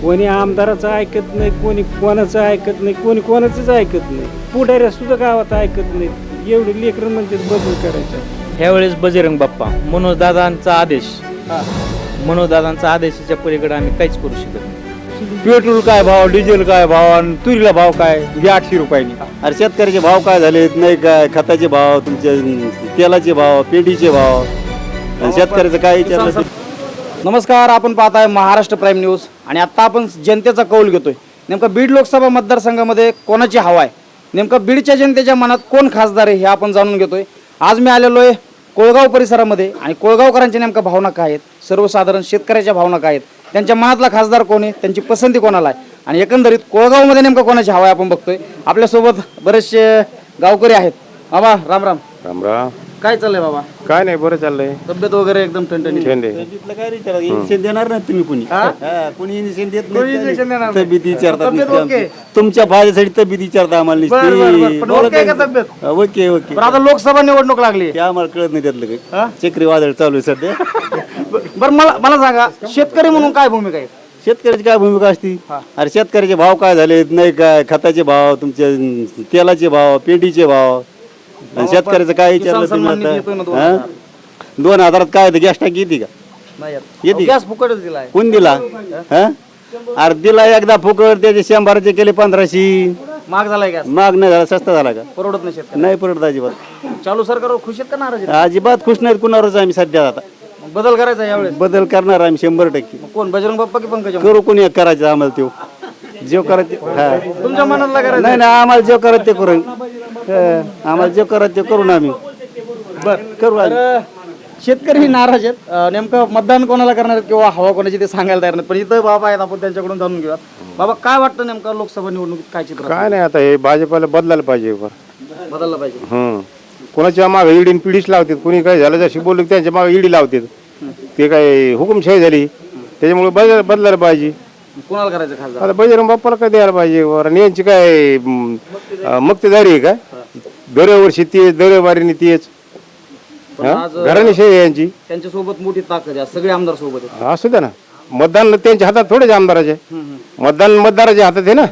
कोणी आमदाराचं ऐकत नाही, कोणी कोणाचं ऐकत नाही, कोणी कोणाचंच ऐकत नाही. पुढाऱ्या सुद्धा गावात ऐकत नाही. एवढे लेकरं म्हणजे बदल करायचा. ह्यावेळेस बजरंग बाप्पा, मनोजदादांचा आदेश, मनोजदादांचा आदेशाच्या पलीकडे आम्ही काहीच करू शकत नाही. पेट्रोल काय भाव, डिझेल काय भाव आणि तुरीला भाव काय, हे 800 रुपयांनी. अरे शेतकऱ्याचे भाव काय झालेत नाही काय, खताचे भाव, तुमचे तेलाचे भाव, पेटीचे भाव, आणि शेतकऱ्याचं काय विचारलं. नमस्कार, आपण पाहताय महाराष्ट्र प्राईम न्यूज आणि आत्ता आपण जनतेचा कौल घेतोय. नेमका बीड लोकसभा मतदारसंघामध्ये कोणाची हवा आहे, नेमका बीडच्या जनतेच्या मनात कोण खासदार आहे हे आपण जाणून घेतोय. आज मी आलेलो आहे कोळगाव परिसरामध्ये आणि कोळगावकरांच्या नेमका भावना काय आहेत, सर्वसाधारण शेतकऱ्याच्या भावना काय आहेत, त्यांच्या मनातला खासदार कोण आहे, त्यांची पसंती कोणाला आहे आणि एकंदरीत कोळगावमध्ये नेमका कोणाची हवा आहे आपण बघतोय. आपल्यासोबत बरेचसे गावकरी आहेत. बाबा राम राम. राम राम. काय चाललंय बाबा? काय नाही, बरं चाललंय. तब्येत वगैरे एकदम ठणठणीत? काय विचारा, इंजेक्शन देणार नाही तुम्ही कोणी? कोणी इंजेक्शन देत कोणी इंजेक्शन देणार नाही. तब्येत विचारतात तब्येत नुसती ओके? आमची. तुमच्या फायद्यासाठी तब्येत विचारता आम्हाला बरं, बरं, बरं. नुसती. पण ओके आहे का तब्येत? Okay okay. पण आता लोकसभा निवडणूक लागली. ते आम्हाला कळत नाही त्यातलं काही. चक्रीवादळ चालू आहे सध्या. बरं मला सांगा, शेतकरी म्हणून काय भूमिका आहे? शेतकऱ्याची काय भूमिका असती? अरे शेतकऱ्याचे भाव काय झालेत नाही काय, खताचे भाव, तुमचे तेलाचे भाव, पेटीचे भाव, आणि शेतकऱ्याचं काय विचारलं सन्मान निधी येतोय ना 2000. 2000 काय गॅस टाकी येते का? नाही येते. गॅस फुकटच दिलाय. कोण दिला? अरे दिला एकदा फुकट, त्याचे 100चे केले 1500. महाग झालाय गॅस. माग नाही झाला, सस्ता झाला का? परवडत नाही शेतकरी. नाही परवडत अजिबात. चालू सरकारवर खुश आहेत का नाराज आहेत? अजिबात खुश नाहीत कुणावरच आम्ही सध्या. आता मग बदल करायचा यावेळेस. बदल करणार आम्ही 100%. मग कोण, बजरंग बाप्पा की पंकजा? करू कोणी एक करायचं आम्हाला तो जो करायचं. तुमच्या मनातला करायचं. नाही नाही, आम्हाला जे करत ते करू. आम्हाला जे करत ते करून आम्ही करू. तर शेतकरी नाराज आहेत. नेमकं मतदान कोणाला करणार आहेत किंवा हवा कोणाची ते सांगायला तयार नाही. पण इथं बाबा आहेत, आपण त्यांच्याकडून जाणून घेऊया. बाबा काय वाटतं नेमकं लोकसभा निवडणुकीत काय चित्र काय नाही, आता हे भाजपाला बदलायला पाहिजे. बदललं पाहिजे? कोणाच्या मागे ईडीन पिढीच लावतात. कोणी काय झालं जशी बोललं त्यांच्या मागे ईडी लावतात. ते काय हुकुमशाही झाली, त्याच्यामुळे बदलायला पाहिजे. कोणाला करायचं खासदार? आता बजरंग बाप्पाला काय द्यायला पाहिजे. आणि यांची काय मक्तेदारी आहे का? दरवर्षी तेच, दरबारीने तेच. घराणेशाही यांची. त्यांच्या सोबत मोठी ताकद आहे, सगळे आमदार सोबत आहेत. असू द्या ना, मतदान त्यांच्या हातात थोडेच आमदाराचे. मतदान मतदाराच्या हातात आहे ना.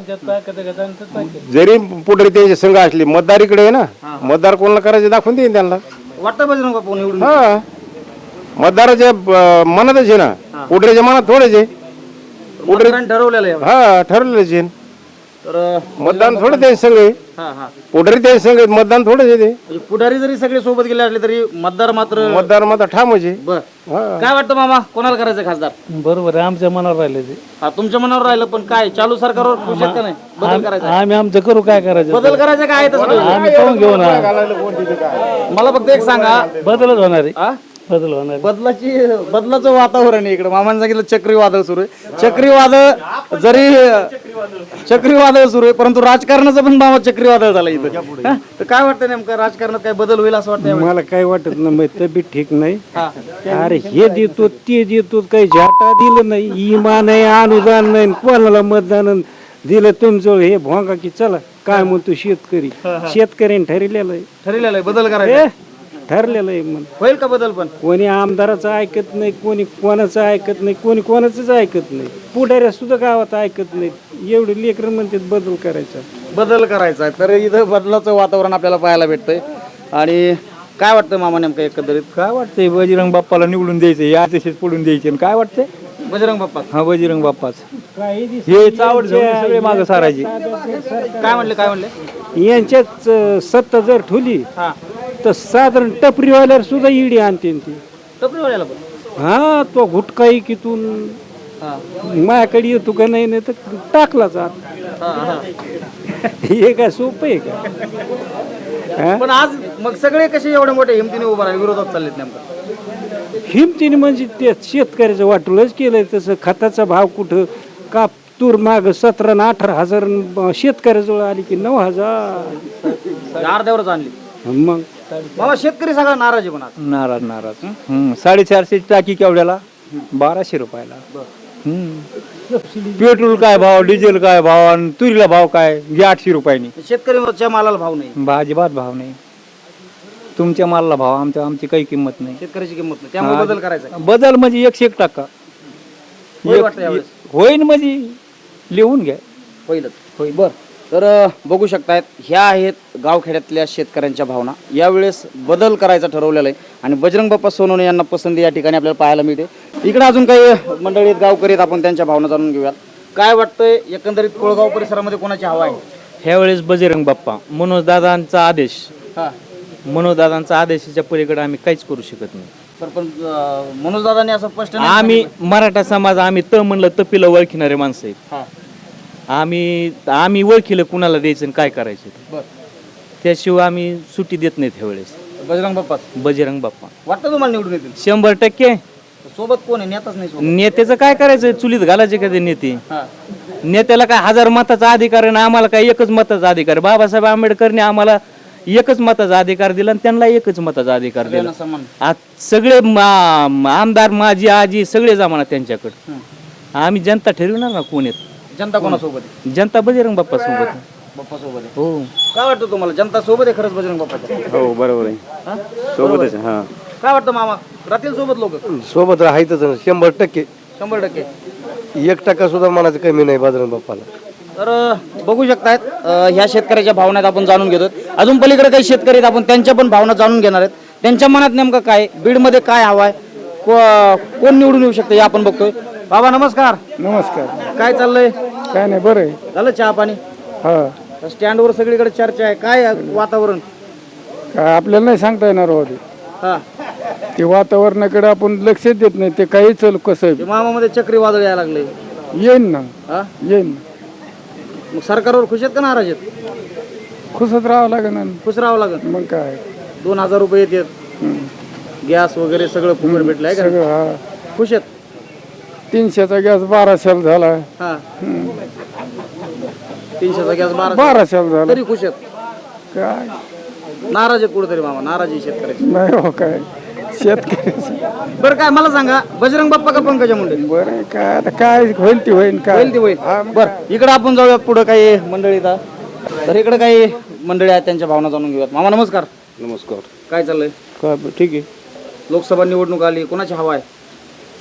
जरी पुढे त्यांचे संघ असले, मतदार इकडे आहे ना. मतदार कोणाला करायचे दाखवून देईन त्यांना. वाटतं बजरंग बाप्पा निवडून? हा, मतदाराच्या मनातच आहे ना, पुढऱ्याच्या मनात थोडेच आहे. मतदारांनी ठरवलेलं आहे. हा, ठरलेलंच आहे. तर मतदान थोडं त्यांचे संघ आहे, पुढारी त्यांचे संघ आहेत. मतदान थोडेच आहे ते. म्हणजे पुढारी जरी सगळे सोबत गेले असले तरी मतदार मात्र ठामच आहे. बर. काय वाटतं मामा, कोणाला करायचं खासदार? बरोबर आहे, आमच्या मनावर राहिले ते. तुमच्या मनावर राहिलं, पण काय चालू सरकारवर खुश आहेत का नाही? बदल करायचा? आम्ही आमचं करू, काय करायचं? बदल करायचा काय आहे तसं? आम्ही पाहून घेऊ ना. मला फक्त एक सांगा, बदलच होणार आहे. बदल होणार. बदलाचं वातावरण आहे इकडे. मामाने सांगितलं चक्रीवादळ सुरू आहे. चक्रीवादळ सुरू आहे, परंतु राजकारणाचं पण मामा चक्रीवादळ झालं इथं. तर काय वाटतं नेमकं, राजकारणात काय बदल होईल असं वाटतं? मला काय वाटत नाही, तब्येत ठीक नाही. अरे हे देतो ते देतो, काही झाटा दिलं नाही, इमान आहे, अनुदान नाही, कोणाला मतदान दिलं तुमचं हे भोंगा की चला. काय म्हणतो शेतकरी? शेतकऱ्यांनी ठरलेलं आहे बदल करायचा. ठरलेलं आहे म्हणून. होईल का बदल? पण कोणी आमदाराचं ऐकत नाही, कोणी कोणाचं ऐकत नाही, कोणी कोणाचंच ऐकत नाही. पुढाऱ्या सुद्धा गावात ऐकत नाहीत. एवढे लेकरं म्हणतात बदल करायचा. तर इथं बदलाचं वातावरण आपल्याला पाहायला भेटतंय. आणि काय वाटतं मामा नेमकं एकंदरीत? काय वाटतंय, बजरंग बाप्पाला निवडून द्यायचं, या तसेच पडून द्यायचे. काय वाटतंय? बजरंग बाप्पा. हा, बजरंग बाप्पाच. हे चावड सगळे मागे सारायचे. काय म्हणले? यांच्यात सत्ता जर ठेवली तर साधारण टपरीवाल्यावर सुद्धा ईडी आणते ती. टपरीवाल्याला पण? हा, तो गुटखाई कितून माझ्याकडे येतो का नाही, तर टाकला जात. हे काय सोपं आहे का? पण आज मग सगळे कसे एवढे मोठे हिमतीने उभा राहिले, विरोधात चाललेत नेमकं? हिमतीने म्हणजे ते शेतकऱ्याचं वाटूलच केलंय तसं. खताचा भाव कुठं का तूर माग 17 आणि 18 हजार, शेतकऱ्याजवळ आली की 9,000. अर्ध्यावरच आणली. मग बाबा शेतकरी सगळा नाराज आहे. पण आज नाराज. 450 टाकी केवढ्याला? 1200 रुपयाला. पेट्रोल काय भाव, डिझेल काय भाव आणि तुरीला भाव काय, हे 800 रुपयांनी. शेतकऱ्याच्या मालाला भाव नाही, अजिबात भाव नाही. तुमच्या मालाला भाव, आमची काही किंमत नाही. शेतकऱ्याची किंमत नाही, त्यामुळे बदल करायचा. बदल म्हणजे 101%. होईन म्हणजे लिहून घ्या. पहिलंच बर. तर बघू शकतायत ह्या आहेत गावखेड्यातल्या शेतकऱ्यांच्या भावना. यावेळेस बदल करायचा ठरवलेला आहे आणि बजरंग बाप्पा सोनवणे यांना पसंती या ठिकाणी आपल्याला पाहायला मिळते. इकडे अजून काही मंडळीत गावकरीत आपण त्यांच्या भावना जाणून घेऊयात. काय वाटतंय एकंदरीत कोळगाव परिसरामध्ये कोणाची हवा आहे? ह्यावेळेस बजरंग बाप्पा, मनोजदादांचा आदेश, हा मनोजदादांचा आदेशाच्या पलीकडे आम्ही काहीच करू शकत नाही. सरपंच मनोजदादांनी असं स्पष्ट नाही आम्ही मराठा समाज, आम्ही म्हणलं तपिलं ओळखणारे माणसं आहेत. हा आम्ही ओळखीलं कुणाला द्यायचं आणि काय करायचं ते. बर. त्याशिवाय आम्ही सुट्टी देत नाहीत ह्यावेळेस. बजरंग बाप्पा बजरंग बाप्पा वाटतं तुम्हाला निवडून येतील? 100%. सोबत कोण आहे? नेताच नाही सोबत. नेत्याचं काय करायचं? चुलीत घालायचे का ते नेते? हा नेत्याला काय 1000 मताचा अधिकार आहे ना आम्हाला काय एकच मताचा अधिकार आहे? बाबासाहेब आंबेडकरने आम्हाला एकच मताचा अधिकार दिला आणि त्यांना एकच मताचा अधिकार दिला. सगळ्यांना समान. आज सगळे आमदार, माझी आजी सगळे जमाना त्यांच्याकडे. आम्ही जनता ठरविणार ना कोण आहेत. जनता कोणासोबत आहे? जनता बजरंग बाप्पा सोबत. बाप्पा सोबत आहे. हो. काय वाटतं तुम्हाला जनता सोबत आहे खरंच बजरंग बाप्पाच्या? हो बरोबर आहे. हा? सोबतच हा. काय वाटतं मामा? राहतील सोबत लोक? सोबत राहायचंच 100%. 100%. 1% सुद्धा मनाचं कमी नाही बजरंग बाप्पाला. तर बघू शकतायत ह्या शेतकऱ्याच्या भावना आहेत आपण जाणून घेतोय. अजून पलीकडे काही शेतकरी आहेत आपण त्यांच्या पण भावना जाणून घेणार आहेत. त्यांच्या मनात नेमकं काय, बीडमध्ये काय हवं आहे, कोण निवडून येऊ शकतं हे आपण बघतोय. बाबा नमस्कार. नमस्कार. काय चाललंय? काय नाही, बरं आहे. झालं चहा पाणी? हा, स्टँडवर सगळीकडे चर्चा आहे. काय वातावरण? काय आपल्याला नाही सांगता येणार होते. हा ते वातावरणाकडे आपण लक्ष देत नाही. ते काही चल कसं ते मामामध्ये चक्रीवादळ यायला लागले. येईन ना, हा येईन. मग सरकारवर खुश आहेत का नाराज आहेत? खुशच राहावं लागेल ना. खुश राहावं लागेल. मग काय 2000 रुपये येतात, गॅस वगैरे सगळं फुकट भेटलं आहे का? सगळं. हा, खुश आहेत. 300चा गॅस 1200 झाला. हा 300चा गॅस 1200 झाला. तरी खुश आहेत. काय नाराज आहेत कुठेतरी मामा, नाराजी शेतकऱ्याची. नाही हो, काय शेतकरी. बरं काय मला सांगा, बजरंग बाप्पा का पंकजा मुंडे? बरं, काय आता काय होईल ती होईल. काय होईल ती होईल. बरं इकडे आपण जाऊया पुढे काही मंडळी. तर इकडे काही मंडळी आहेत त्यांच्या भावना जाणून घेऊयात. मामा नमस्कार. नमस्कार. काय चाललंय? काय ठीक आहे. लोकसभा निवडणूक आली, कोणाची हवा आहे?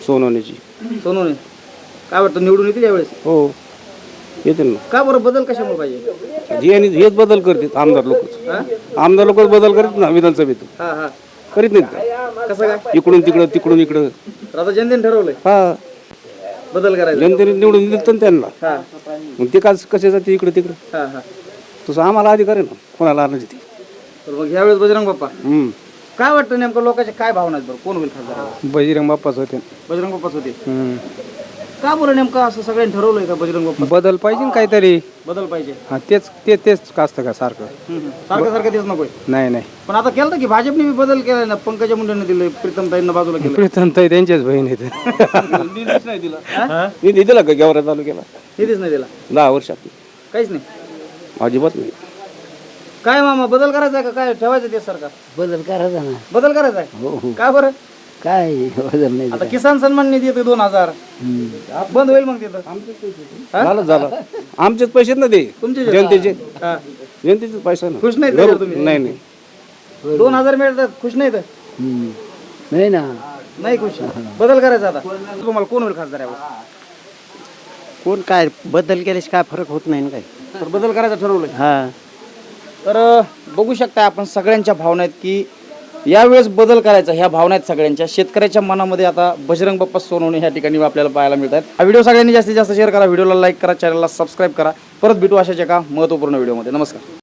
सोनवण्याची. सोनवणे. काय वाटतं निवडून येतील यावेळेस? हो येतील ना. का बरं बदल कशामुळे पाहिजे? हेच बदल करतात आमदार लोकच. हा आमदार लोकच बदल करतात ना विधानसभेत. हा हा करीत नाहीत. कसं काय? इकडून तिकडं तिकडून इकडं. आता जनतेने ठरवलंय हा बदल करायचा. जनतेने निवडून दिलं त्यांना. हा मग ते काय कसे जाते इकडे तिकडं. हा हा तसं आम्हाला अधिकार आहे ना कोणाला आणायची ती. तर मग यावेळेस बजरंग बाप्पा. हम्म. काय वाटतं नेमकं लोकांच्या काय भावना आहेत बरं? कोण होईल खासदार? बजरंग बाप्पाच होते. बजरंग बाप्पाच होते. का बरं नेमकं असं सगळ्यांनी ठरवलंय का बजरंग बाप्पा? बदल पाहिजे ना काहीतरी. बदल पाहिजे. हा, तेच का असतं का सारखं. सारखं सारखं तेच नकोय. नाही नाही, पण आता केलं की भाजपने बी बदल केलाय ना. पंकजा मुंडेंना दिलंय, प्रीतमताईंना बाजूला केलं. प्रीतमताई त्यांच्याच बहीण आहेत. निधीच नाही दिला. हा? निधी दिला का गेवरा तालुक्याला निधीच नाही दिला. 10 वर्षात काहीच नाही. अजिबात नाही. काय मामा बदल करायचा आहे का काय ठेवायचं ते सरकार? बदल करायचा ना. बदल करायचा आहे. काय बरं? काय बदल नाही. आता किसान सन्मान निधी येतो 2000 बंद होईल मग तिथं. झालं आमचेच पैसे ना ते तुमचे जनतेचे. हा. जनतेचे पैसा ना. खुश नाही त्याच्यावर तुम्ही? नाही नाही 2000 मिळतात, खुश नाही तर? नाही ना. नाही खुश. बदल करायचा आता. तुम्हाला कोण होईल खासदार यावर? कोण काय बदल केल्यास काय फरक होत नाही ना काय. तर बदल करायचा ठरवलंय. हा. तर बघू शकता आपण सगळ्यांच्या भावना आहेत की यावेळेस बदल करायचा, ह्या भावना आहेत सगळ्यांच्या. शेतकऱ्याच्या मनामध्ये आता बजरंग बाप्पा सोनवणे ह्या ठिकाणी आपल्याला पाहायला मिळतात. हा व्हिडिओ सगळ्यांनी जास्तीत जास्त शेअर करा, व्हिडिओला लाईक करा, चॅनलला सबस्क्राईब करा. परत भेटू अशाच एका महत्त्वपूर्ण व्हिडिओमध्ये. नमस्कार.